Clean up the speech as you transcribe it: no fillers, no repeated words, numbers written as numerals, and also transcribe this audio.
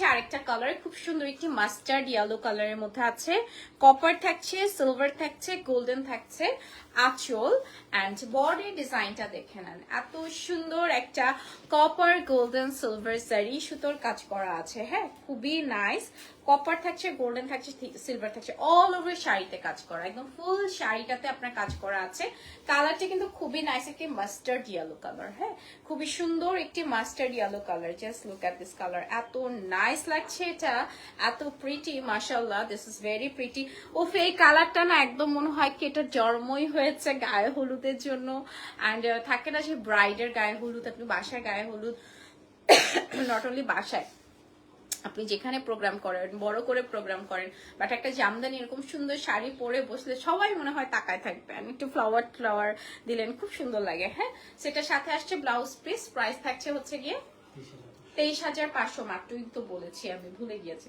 হচ্ছে আরেকটা কালার, খুব সুন্দর একটি মাস্টার্ড ইয়েলো কালারের মধ্যে আছে, কপার থাকছে, সিলভার থাকছে, গোল্ডেন থাকছে আঁচল। অ্যান্ড বডি ডিজাইনটা দেখে নেন, এত সুন্দর একটা কপার গোল্ডেন সিলভার সারি সুতোর কাজ করা আছে। হ্যাঁ, খুবই নাইস। কপার থাকছে, গোল্ডেন থাকছে, সিলভার থাকছে, অল ওভার শাড়িতে কাজ করা, একদম ফুল শাড়িটাতে আপনার কাজ করা আছে। কালারটা কিন্তু খুবই নাইস, একটি মাস্টার্ড ইয়েলো কালার। হ্যাঁ, খুবই সুন্দর একটি mustard yellow colour. Just look at this colour, এত নাইস লাগছে এটা, এত প্রিটি, মাশাআল্লাহ, দিস ইজ ভেরি প্রিটি। ওফ, এই কালারটা না একদম মনে হয় কি এটা জন্মই হয়েছে গায়ে হলুদের জন্য। অ্যান্ড থাকে না যে ব্রাইডের গায়ে হলুদ, আপনি বাসায় গায়ে হলুদ, নট অনলি বাসায়, আপনি যেখানে প্রোগ্রাম করেন, বড় করে প্রোগ্রাম করেন, বাট একটা জামদানি এরকম সুন্দর শাড়ি পরে বসলে সবাই মনে হয় তাকায় থাকবেন, একটু ফ্লাওয়ার দিলেন, খুব সুন্দর লাগে। হ্যাঁ, সেটার সাথে আসছে ব্লাউজ পিস, প্রাইস থাকছে হচ্ছে গিয়ে 23,500 মাত্রই তো বলেছি, আমি ভুলে গিয়েছি।